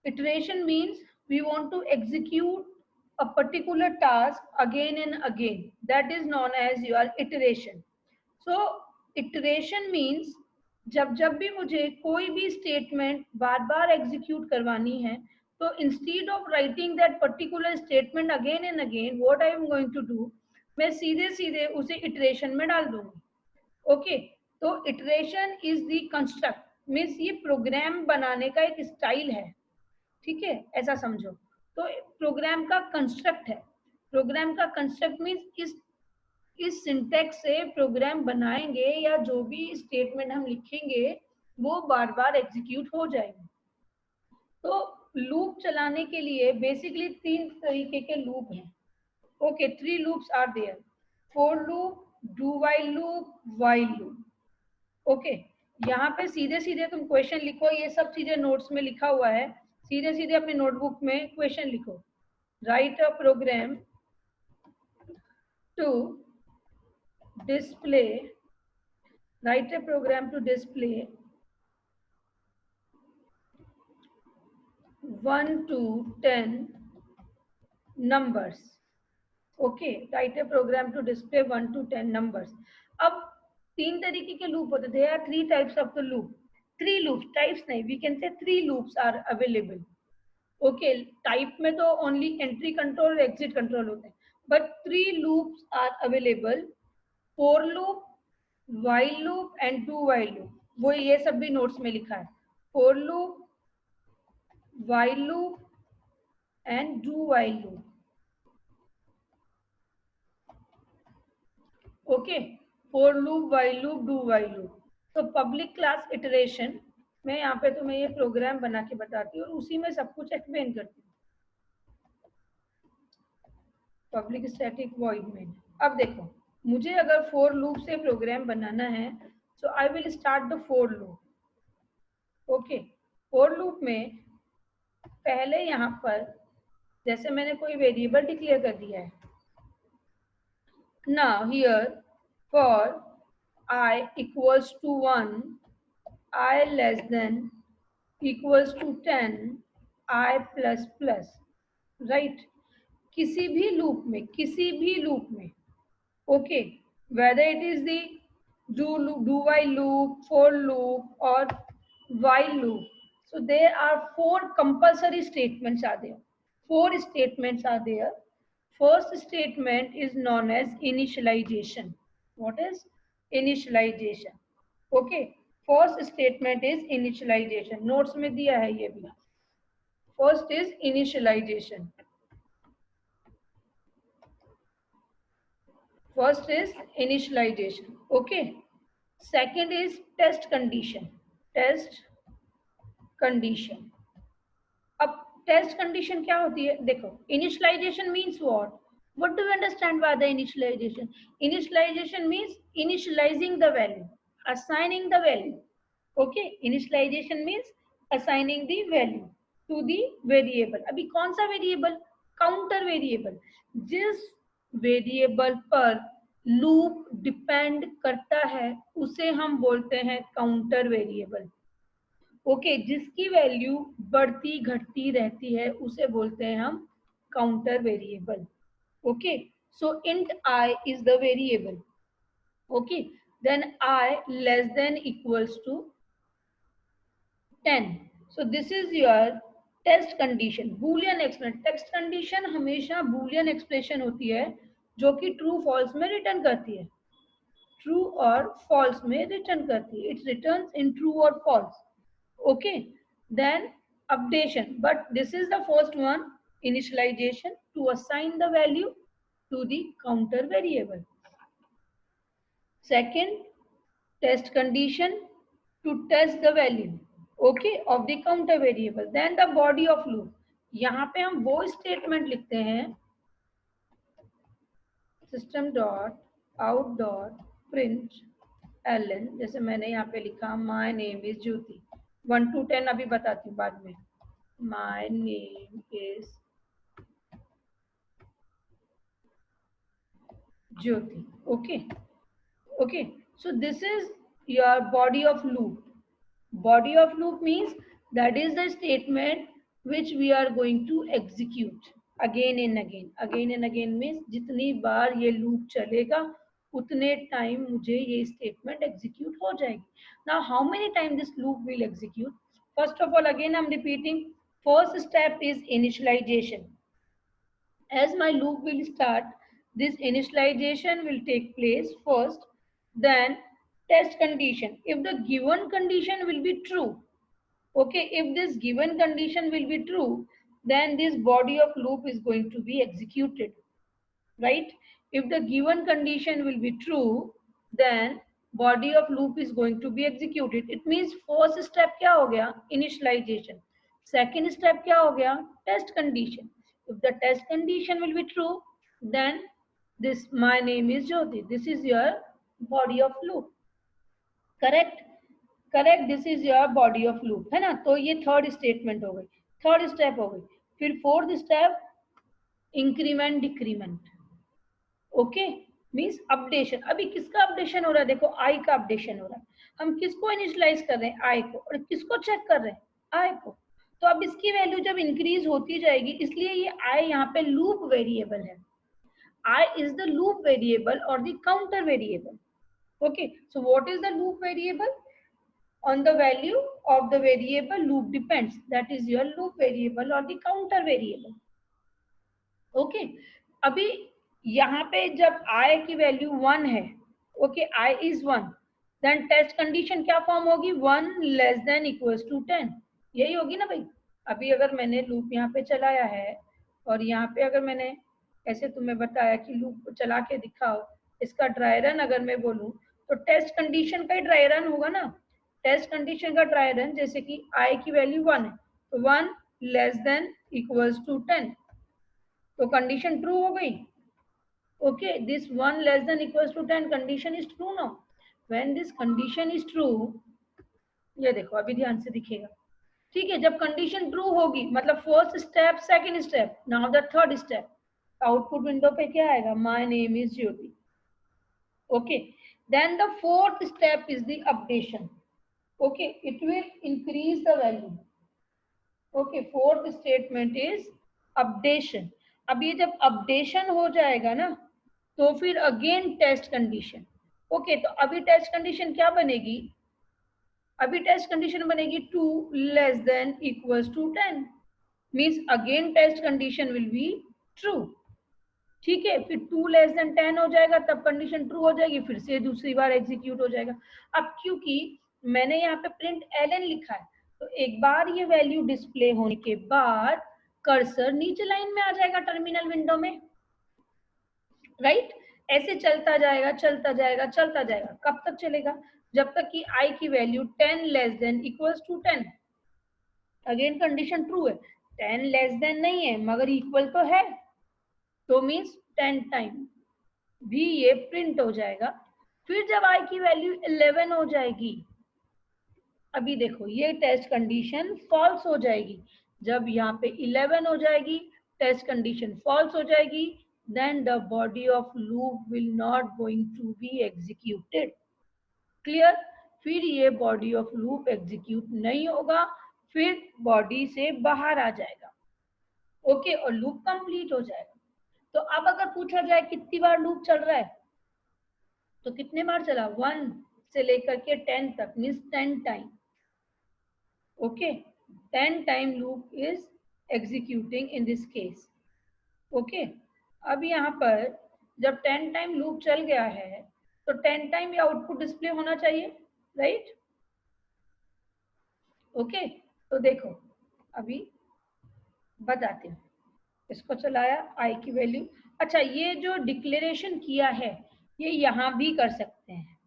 Iteration means we want to execute a particular task again and again. That is known as your iteration. So iteration means जब जब भी मुझे कोई भी statement बार बार execute करवानी है, तो instead of writing that particular statement again and again, what I am going to do, मैं सीधे सीधे उसे इटरेशन में डाल दूंगी. ओके, तो iteration is the construct, means ये प्रोग्राम बनाने का एक स्टाइल है. ठीक है, ऐसा समझो. तो प्रोग्राम का कंस्ट्रक्ट है. प्रोग्राम का कंस्ट्रक्ट मीन्स इस सिंटैक्स से प्रोग्राम बनाएंगे या जो भी स्टेटमेंट हम लिखेंगे वो बार बार एग्जीक्यूट हो जाएंगे. तो लूप चलाने के लिए बेसिकली 3 तरीके के लूप हैं. Okay, 3 loops are there. For loop, do while loop, while loop. Okay, यहाँ पे सीधे सीधे तुम क्वेश्चन लिखो. ये सब चीजें नोट्स में लिखा हुआ है. सीधे सीधे अपने नोटबुक में क्वेश्चन लिखो. Write a program to display, write a program to display 1 to 10 numbers. Okay, write a program to display 1 to 10 numbers. अब 3 तरीके के लूप होते हैं. There are 3 types of the loop. 3 loops, types नहीं, we can say 3 loops are available. Okay, type में तो only entry control और exit control होते हैं, but 3 loops are available. For loop, while loop and do while loop. वो ये सब भी नोट्स में लिखा है. For loop, while loop and do while loop. Okay, for loop, while loop, do while loop. तो पब्लिक क्लास इटरेशन मैं यहाँ पे तुम्हें ये प्रोग्राम बना के बताती हूँ और उसी में सब कुछ एक्सप्लेन करती हूँ. Public static void main. अब देखो, मुझे अगर फोर लूप से प्रोग्राम बनाना है, so I will start the for loop. Okay, for loop में पहले यहाँ पर जैसे मैंने कोई वेरिएबल डिक्लेयर कर दिया है. Now here for i equals to 1, i less than equals to 10, i plus plus. Right, किसी भी लूप में okay, whether it is the do while loop, for loop or while loop, so there are 4 compulsory statements are there. 4 statements are there. First statement is known as initialization. What is initialization? Okay, first statement is initialization. Notes में दिया है ये भी. First is initialization. First is initialization. Okay. Second is test condition. Test condition. अब test condition क्या होती है? देखो, initialization means what? What do you understand by the initialization? Initialization means initializing the value, assigning the value. Okay. Initialization means assigning the value to the variable. अभी कौन सा variable? Counter variable. जिस variable पर loop depend करता है उसे हम बोलते हैं काउंटर वेरिएबल. ओके, जिसकी वैल्यू बढ़ती घटती रहती है उसे बोलते हैं हम counter variable. Okay, so int I is the variable. Okay, then I less than equals to 10. So this is your test condition. Boolean expression. Test condition हमेशा बूलियन एक्सप्रेशन होती है जो कि ट्रू फॉल्स में रिटर्न करती है. True और false में रिटर्न करती है. इट रिटर्न्स इन ट्रू और false. Okay, then updation. But this is the first one, initialization, to assign the value to the counter variable. Second, test condition to test the value okay of the counter variable. then the body of loop. यहाँ पे हम वो statement लिखते हैं system dot out dot print ln. जैसे मैंने यहाँ पे लिखा my name is Jyoti. 1 to 10 अभी बताती हूँ बाद में. my name is Jyoti. okay, so this is your body of loop. Body of loop means that is the statement which we are going to execute again and again. Again and again means जितनी बार ये loop चलेगा उतने time मुझे ये statement execute हो जाएगी. Now how many times this loop will execute? First of all, again I'm repeating. First step is initialization. As my loop will start, this initialization will take place first, then test condition. If the given condition will be true, okay, if this given condition will be true, then this body of loop is going to be executed, right? If the given condition will be true, then body of loop is going to be executed. It means first step क्या हो गया? Initialization. Second step क्या हो गया? Test condition. If the test condition will be true, then this my name is Jyoti. This is your body of loop. Correct? Correct, this is your body of loop, है ना. तो ये third statement हो गई, third step हो गई. फिर fourth step increment decrement. Okay, means updation. अभी किसका अपडेशन हो रहा है? देखो आई का अपडेशन हो रहा है. हम किसको इनिशियलाइज कर रहे हैं? आई को. और किसको चेक कर रहे हैं? आई को. तो अब इसकी वैल्यू जब इंक्रीज होती जाएगी, इसलिए ये आई यहाँ पे लूप वेरिएबल है. आई इज द लूप वेरिएबल और the counter variable. Okay, so what is the loop variable? On the value of the variable loop depends, that is your loop variable or the counter variable. Okay, अभी यहाँ पे जब I की value 1 है, okay, I is 1, then test condition क्या form होगी? 1 less than equals to 10. यही होगी ना भाई. अभी अगर मैंने लूप यहाँ पे चलाया है और यहाँ पे अगर मैंने ऐसे तुम्हें बताया कि लूप चला के दिखाओ, इसका ड्राई रन अगर मैं बोलूँ, तो टेस्ट कंडीशन का ही ड्राई रन होगा ना. टेस्ट कंडीशन का ट्राई रन, जैसे कि आई की वैल्यू 1 है, तो 1 लेस देन इक्वल्स टू 10, तो कंडीशन ट्रू हो गई. Okay, this 1 less than equals to 10 condition is true. Now when this condition is true, ये देखो अभी ध्यान से दिखेगा. ठीक है, जब कंडीशन ट्रू होगी मतलब first step, second step, now the third step, output window पे क्या आएगा? My name is Jyoti. Okay, then the fourth step is the updation. Okay, it will increase the value. Okay, fourth statement is updation. अब ये जब updation हो जाएगा ना, तो फिर अगेन टेस्ट कंडीशन. ओके, तो अभी टेस्ट कंडीशन क्या बनेगी? अभी टेस्ट कंडीशन बनेगी 2 less than equals to 10, means again test condition will be true. ठीक है, फिर 2 लेस देन 10 हो जाएगा, तब कंडीशन ट्रू हो जाएगी, फिर से दूसरी बार एग्जीक्यूट हो जाएगा. अब क्योंकि मैंने यहाँ पे प्रिंट एलएन लिखा है, तो एक बार ये वैल्यू डिस्प्ले होने के बाद कर्सर नीचे लाइन में आ जाएगा टर्मिनल विंडो में, राइट. ऐसे चलता जाएगा चलता जाएगा चलता जाएगा. कब तक चलेगा? जब तक कि आई की value 10 less than equals to 10. Again condition true है, 10 लेस देन नहीं है मगर इक्वल तो है, तो मीन्स 10 टाइम भी ये प्रिंट हो जाएगा. फिर जब आई की वैल्यू 11 हो जाएगी, अभी देखो ये टेस्ट कंडीशन फॉल्स हो जाएगी. जब यहाँ पे 11 हो जाएगी, टेस्ट कंडीशन फॉल्स हो जाएगी, then the body of loop will not going to be executed. Clear? फिर ये बॉडी ऑफ लूप एग्जीक्यूट नहीं होगा, फिर बॉडी से बाहर आ जाएगा. ओके, और लूप कंप्लीट हो जाएगा. तो अब अगर पूछा जाए कितनी बार लूप चल रहा है, तो कितने बार चला? 1 से लेकर के 10 तक, means 10 time. Okay, 10 time loop is executing in this case. Okay, अब यहाँ पर जब 10 टाइम लूप चल गया है, तो 10 टाइम ये आउटपुट डिस्प्ले होना चाहिए, राइट. ओके, तो देखो अभी बताती हूँ. इसको चलाया, आई की वैल्यू. अच्छा, ये जो डिक्लेरेशन किया है ये यहाँ भी कर सकते हैं.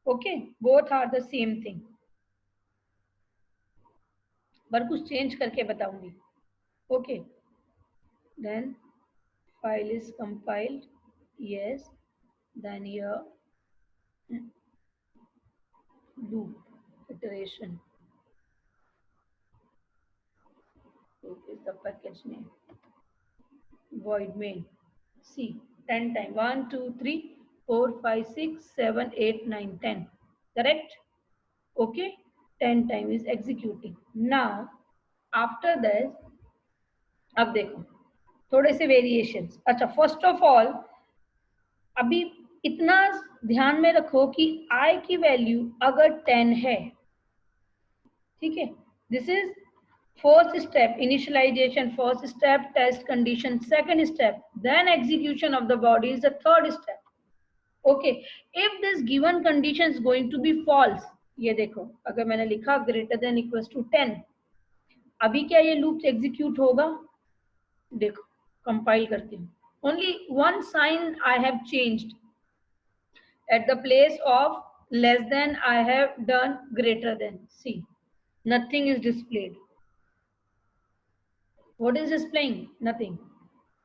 Okay, both are the same thing, पर कुछ चेंज करके बताऊंगी. Okay, then file is compiled, yes, then here loop iteration, loop is the package name, void main. See, 10 time, 1 2 3 4 5 6 7 8 9 10, correct. Okay, 10 time is executing. Now after that अब देखो थोड़े से variations. अच्छा, first of all अभी इतना ध्यान में रखो कि आई की वैल्यू अगर 10 है, ठीक है, this is first step initialization, first step test condition, second step then execution of the body is the third step. Okay, if this given condition is going to be false, ये देखो अगर मैंने लिखा greater than equals to 10, अभी क्या ये loop execute होगा? देखो कंपाइल करती हूँ, only one sign I have changed. At the place of less than I have done greater than. See, nothing is displayed. What is displaying? Nothing.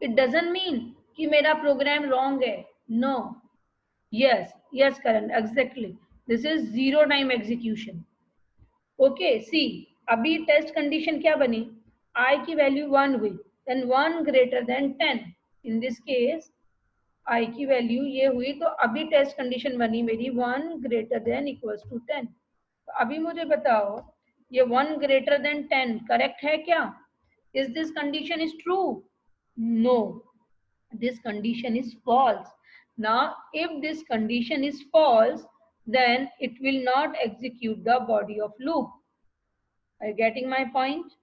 It doesn't mean कि मेरा programme wrong है. No. Yes, Karan, exactly. This is zero time execution. Okay, see, अभी test condition क्या बनी? I की value 1 हुई, then 1 greater than 10. In this case, I की value ये हुई, तो अभी टेस्ट कंडीशन बनी मेरी 1 greater than equals to 10. तो अभी मुझे बताओ ये 1 greater than 10 करेक्ट है क्या? Is this condition is true? No, this condition is false. Now, if this condition is false, then it will not execute the body of loop. Are you getting my point?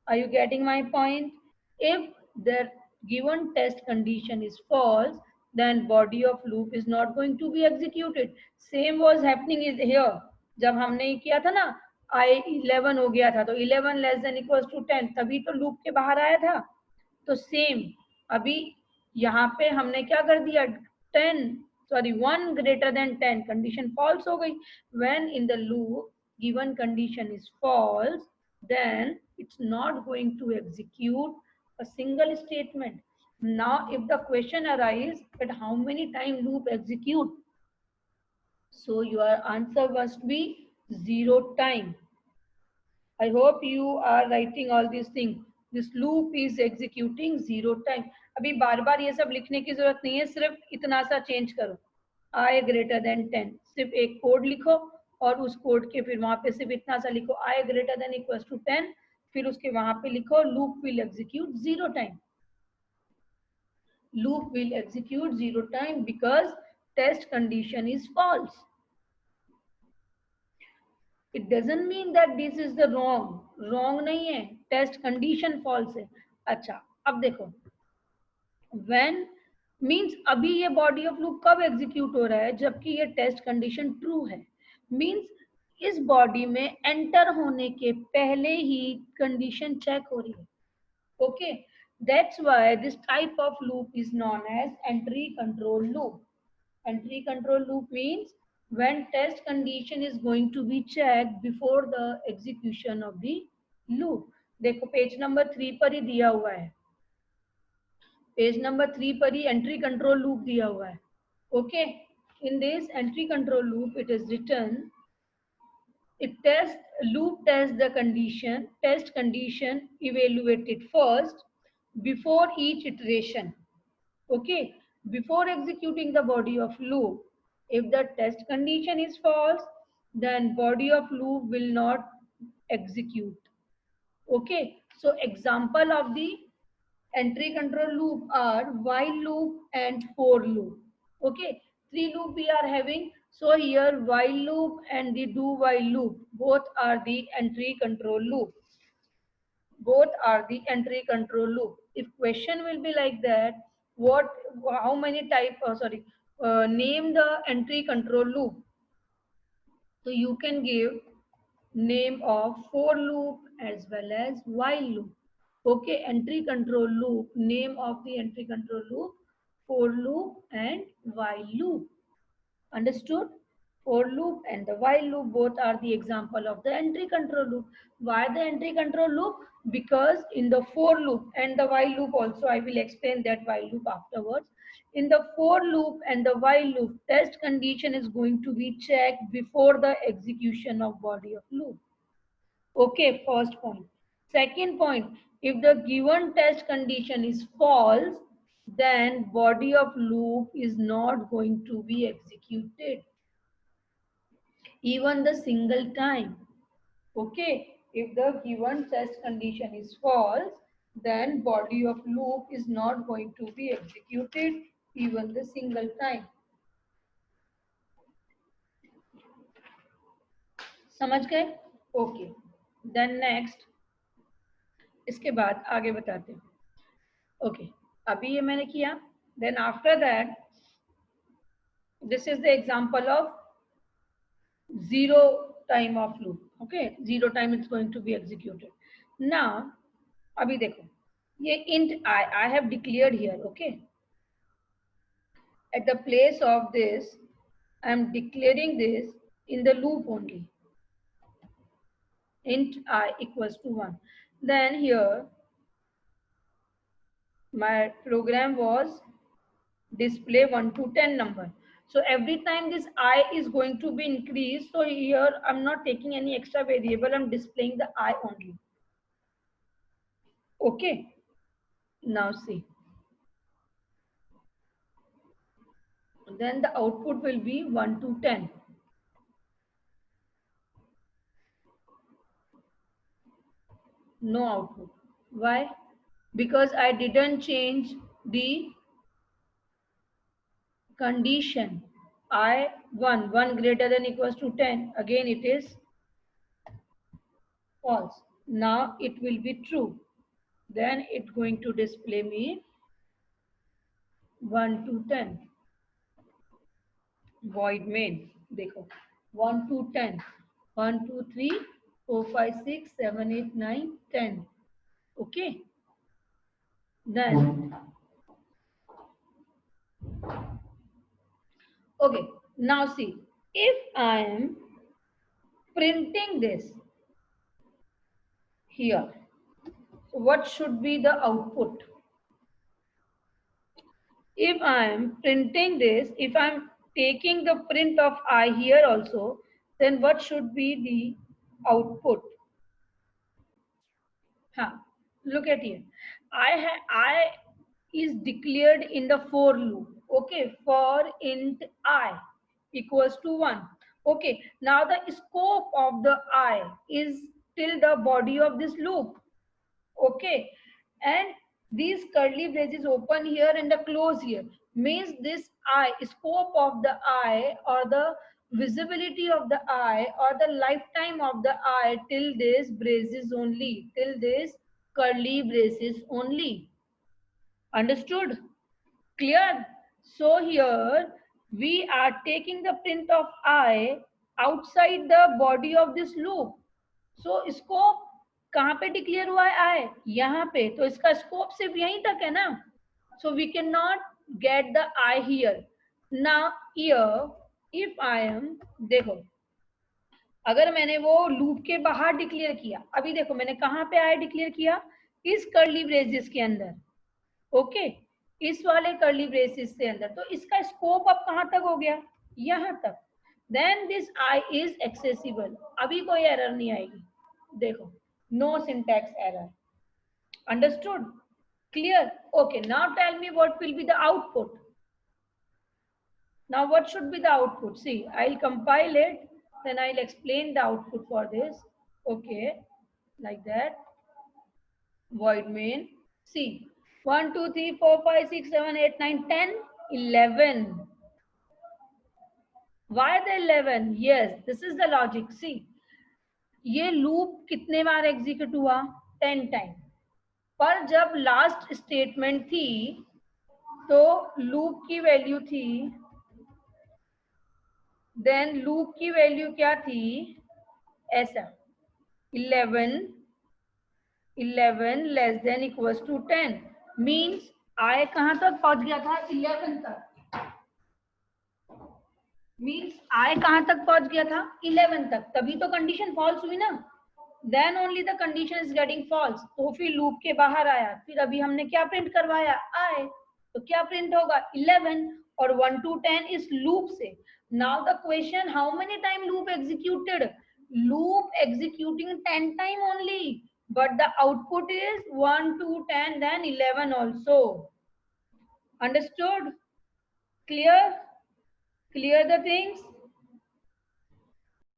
Are you getting my point? If the given test condition is false, then body of loop is not going to be executed. Same was happening is here. जब हमने ये किया था ना, I11 हो गया था, तो 11 less than equals to 10, तभी तो लूप के बाहर आया था. तो सेम अभी यहाँ पे हमने क्या कर दिया? 1 greater than 10 कंडीशन फॉल्स हो गई. When in the loop given condition is false, then it's not going to execute a single statement. Now if the question arises that how many time loop execute, so your answer must be 0 time. I hope you are writing all these things. This loop is executing 0 time. अभी बार बार ये सब लिखने की जरूरत नहीं है, सिर्फ इतना सा चेंज करो, I greater than 10, सिर्फ एक कोड लिखो और उस कोड के फिर वहां पे सिर्फ इतना सा लिखो, I greater than equals to 10, फिर उसके वहां पे लिखो loop will execute 0 time. Loop will execute 0 time because test condition is false. It doesn't mean that this is the wrong नहीं है, टेस्ट कंडीशन फॉल्स है. अच्छा, अब देखो when means अभी ये बॉडी ऑफ लूप कब एग्जीक्यूट हो रहा है? जबकि ये टेस्ट कंडीशन ट्रू है. मींस इस बॉडी में एंटर होने के पहले ही कंडीशन चेक हो रही है. Okay, that's why this type of loop is known as entry control loop. Entry control loop means when test condition is going to be checked before the execution of the loop. देखो page number 3 पर ही दिया हुआ है, page number 3 पर ही entry control loop दिया हुआ है. Okay, in this entry control loop it is written loop test the condition, test condition evaluated first before each iteration. Okay, before executing the body of loop, if the test condition is false, then body of loop will not execute. Okay, so example of the entry control loop are while loop and for loop. Okay, 3 loop we are having. So here while loop and the do while loop both are the entry control loop. Both are the entry control loop. If question will be like that, how many type, name the entry control loop. So you can give name of for loop as well as while loop. Okay, entry control loop, name of the entry control loop, for loop and while loop. Understood? For loop and the while loop both are the example of the entry control loop. Why the entry control loop? Because in the for loop and the while loop also, I will explain that while loop afterwards. In the for loop and the while loop, test condition is going to be checked before the execution of body of loop. Okay, first point. Second point, if the given test condition is false, then body of loop is not going to be executed even the single time. Okay, If the given test condition is false, then body of loop is not going to be executed even the single time. समझ गए? Okay, then next, इसके बाद आगे बताते हैं. Okay, अभी ये मैंने किया. Then after that, this is the example of zero time of loop. Okay, zero time it's going to be executed. Now abhi dekho, ye int I have declared here. Okay, at the place of this I am declaring this in the loop only, int I equals to 1. Then here my program was display 1 to 10 number. So every time this I is going to be increased, so here I'm not taking any extra variable, I'm displaying the I only. Okay, now see, then the output will be 1 to 10. No output. Why? Because I didn't change the condition. I 1 greater than equals to 10, again it is false. Now it will be true, then it's going to display me 1 to 10. void main, देखो 1 to 10, 1 2 3 4 5 6 7 8 9 10. Okay, then okay, now see, if I am printing this here, what should be the output? If I am printing this, if I'm taking the print of I here also, then what should be the output? Look at here, I is declared in the for loop. Okay, for int I equals to 1. Okay, now the scope of the I is till the body of this loop. Okay, and these curly braces open here and the close here means this I, scope of the I or the visibility of the I or the lifetime of the I till this braces only, till this curly braces only. Understood? Clear? So here we are taking the print of I outside the body of this loop. So scope कहाँ पे declare हुआ है आई? यहाँ पे. तो इसका scope सिर्फ यहीं तक है ना. So we cannot get the I here. Now here if I am, देखो अगर मैंने वो लूप के बाहर डिक्लेयर किया, अभी देखो मैंने कहाँ पे आई डिक्लेयर किया? इस कर्ली ब्रेसेस के अंदर. ओके, इस वाले कर्ली ब्रेसेस से अंदर. तो इसका स्कोप अब कहाँ तक हो गया? यहाँ तक. Then this I is accessible. अभी कोई एरर नहीं आएगी. देखो, no syntax error. Understood? Clear? Okay, now tell me what will be the output. Now what should be the output? See, I'll compile it, then I'll explain the output for this. Okay, like that. Void main. See, 1 2 3 4 5 6 7 8 9 10 11. Why the 11? Yes, this is the logic. See, ये loop कितने बार execute हुआ? 10 time. पर जब last statement थी तो loop की value थी, then loop की वैल्यू क्या थी? ऐसा 11 11 less than equals to 10 means I कहां तक पहुंच गया था? 11 तक. मींस आई कहां तक पहुंच गया था? 11 तक. तभी तो कंडीशन फॉल्स हुई ना. Then only the condition is getting false. तो फिर लूप के बाहर आया. फिर अभी हमने क्या प्रिंट करवाया? आई. तो क्या प्रिंट होगा? 11 और 1 to 10 इस लूप से. Now the question, how many time loop executed? Loop executing 10 time only, but the output is 1 to 10 then 11 also. Understood? Clear? Clear the things?